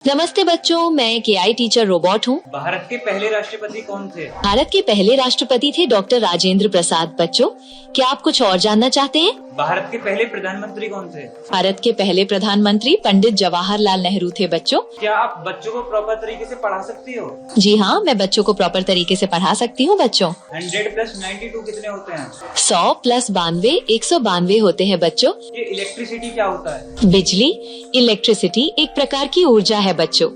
नमस्ते बच्चों, मैं एक एआई टीचर रोबोट हूँ। भारत के पहले राष्ट्रपति कौन थे? भारत के पहले राष्ट्रपति थे डॉक्टर राजेंद्र प्रसाद। बच्चों, क्या आप कुछ और जानना चाहते हैं? भारत के पहले प्रधानमंत्री कौन थे? भारत के पहले प्रधानमंत्री पंडित जवाहरलाल नेहरू थे। बच्चों, क्या आप बच्चों को प्रॉपर तरीके से पढ़ा सकती हो? जी हाँ, मैं बच्चों को प्रॉपर तरीके से पढ़ा सकती हूँ। बच्चों, 100 + 92 कितने होते हैं? 100 + 92 192 होते हैं। बच्चों, ये इलेक्ट्रिसिटी क्या होता है? बिजली इलेक्ट्रिसिटी एक प्रकार की ऊर्जा है। बच्चों,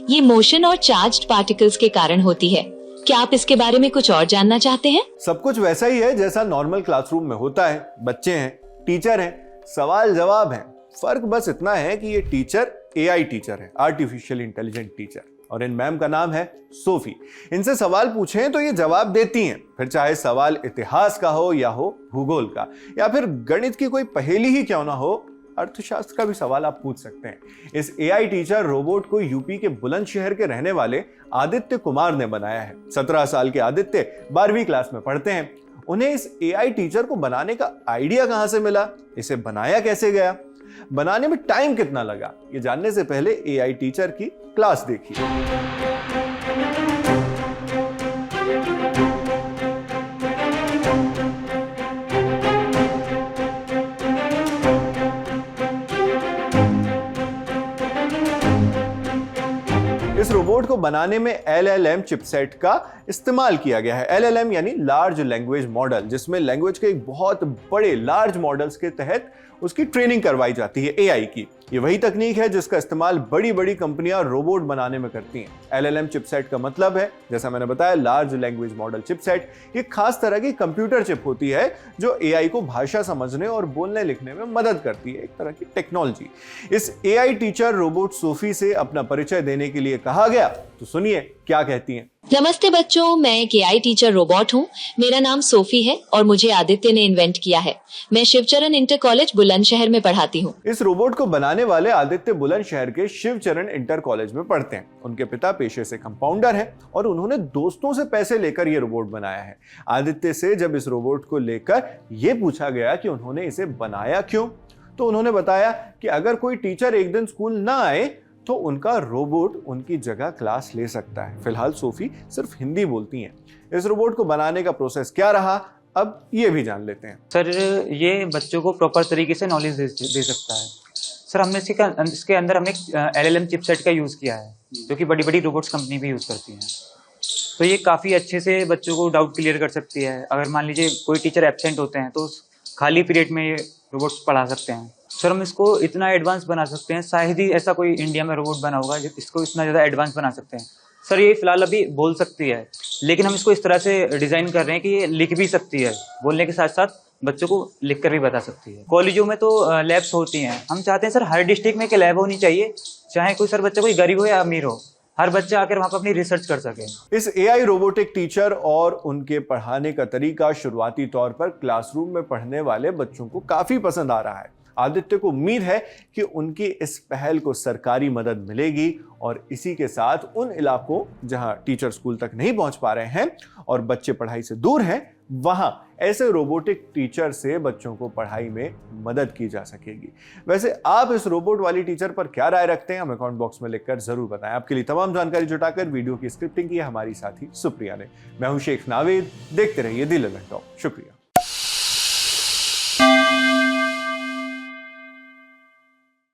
ये मोशन और चार्ज्ड पार्टिकल्स के कारण होती है। क्या आप इसके बारे में कुछ और जानना चाहते हैं? सब कुछ वैसा ही है जैसा नॉर्मल क्लासरूम में होता है। बच्चे हैं, टीचर हैं, सवाल जवाब हैं। फर्क बस इतना है कि ये टीचर एआई टीचर है, आर्टिफिशियल इंटेलिजेंट टीचर, और इन मैम का नाम है सोफी। इनसे सवाल पूछें तो ये जवाब देती हैं, फिर चाहे सवाल इतिहास का हो या हो भूगोल का, या फिर गणित की कोई पहेली ही क्यों ना हो, अर्थशास्त्र का भी सवाल आप पूछ सकते हैं। इस एआई टीचर रोबोट को यूपी के बुलंदशहर के रहने वाले आदित्य कुमार ने बनाया है। 17 साल के आदित्य 12वीं क्लास में पढ़ते हैं। उन्हें इस एआई टीचर को बनाने का आइडिया कहां से मिला, इसे बनाया कैसे गया, बनाने में टाइम कितना लगा, ये जानने से पहले एआई टीचर की क्लास देखिए। इस रोबोट को बनाने में LLM चिपसेट का इस्तेमाल किया गया है। LLM यानी लार्ज लैंग्वेज मॉडल, जिसमें लैंग्वेज के एक बहुत बड़े लार्ज मॉडल्स के तहत उसकी ट्रेनिंग करवाई जाती है एआई की। ये वही तकनीक है जिसका इस्तेमाल बड़ी बड़ी कंपनियां रोबोट बनाने में करती हैं। LLM चिपसेट का मतलब है, जैसा मैंने बताया, लार्ज लैंग्वेज मॉडल चिपसेट। ये खास तरह की कंप्यूटर चिप होती है जो एआई को भाषा समझने और बोलने लिखने में मदद करती है, एक तरह की टेक्नोलॉजी। इस एआई टीचर रोबोट सोफी से अपना परिचय देने के लिए कहा गया, तो सुनिए क्या कहती हैं। नमस्ते बच्चों, मैं एक एआई टीचर रोबोट हूँ। मेरा नाम सोफी है और मुझे आदित्य ने इन्वेंट किया है। मैं शिवचरण इंटर कॉलेज बुलंदशहर में पढ़ाती हूँ। इस रोबोट को बनाने वाले आदित्य बुलंदशहर के शिवचरण इंटर कॉलेज में पढ़ते हैं। उनके पिता पेशे से कंपाउंडर हैं और उन्होंने दोस्तों से पैसे लेकर ये रोबोट बनाया है। आदित्य से जब इस रोबोट को लेकर ये पूछा गया कि उन्होंने इसे बनाया क्यों, तो उन्होंने बताया कि अगर कोई टीचर एक दिन स्कूल ना आए तो उनका रोबोट उनकी जगह क्लास ले सकता है। फिलहाल सोफी सिर्फ हिंदी बोलती हैं। इस रोबोट को बनाने का प्रोसेस क्या रहा, अब ये भी जान लेते हैं। सर, ये बच्चों को प्रॉपर तरीके से नॉलेज दे सकता है। सर, हमने इसके अंदर हमने LLM चिपसेट का यूज़ किया है, जो कि बड़ी बड़ी रोबोट्स कंपनी भी यूज़ करती हैं। तो ये काफ़ी अच्छे से बच्चों को डाउट क्लियर कर सकती है। अगर मान लीजिए कोई टीचर एब्सेंट होते हैं तो खाली पीरियड में ये रोबोट्स पढ़ा सकते हैं। सर, हम इसको इतना एडवांस बना सकते हैं, शायद ही ऐसा कोई इंडिया में रोबोट बना होगा जो इसको इतना ज़्यादा एडवांस बना सकते हैं। सर, ये फिलहाल अभी बोल सकती है, लेकिन हम इसको इस तरह से डिज़ाइन कर रहे हैं कि ये लिख भी सकती है, बोलने के साथ साथ बच्चों को लिख कर भी बता सकती है। कॉलेजों में तो लैब्स होती हैं। हम चाहते हैं सर हर डिस्ट्रिक्ट में एक लैब होनी चाहिए, चाहे कोई सर बच्चा कोई गरीब हो या अमीर हो, हर बच्चा आकर वहाँ पर अपनी रिसर्च कर सके। इस एआई रोबोटिक टीचर और उनके पढ़ाने का तरीका शुरुआती तौर पर क्लासरूम में पढ़ने वाले बच्चों को काफी पसंद आ रहा है। आदित्य को उम्मीद है कि उनकी इस पहल को सरकारी मदद मिलेगी और इसी के साथ उन इलाकों जहां टीचर स्कूल तक नहीं पहुंच पा रहे हैं और बच्चे पढ़ाई से दूर हैं, वहां ऐसे रोबोटिक टीचर से बच्चों को पढ़ाई में मदद की जा सकेगी। वैसे आप इस रोबोट वाली टीचर पर क्या राय रखते हैं, हमें कमेंट बॉक्स में लिखकर जरूर बताएं। आपके लिए तमाम जानकारी जुटाकर वीडियो की स्क्रिप्टिंग की हमारी साथी सुप्रिया ने। मैं हूं शेख नावेद, देखते रहिए दिल अलग टॉक। शुक्रिया।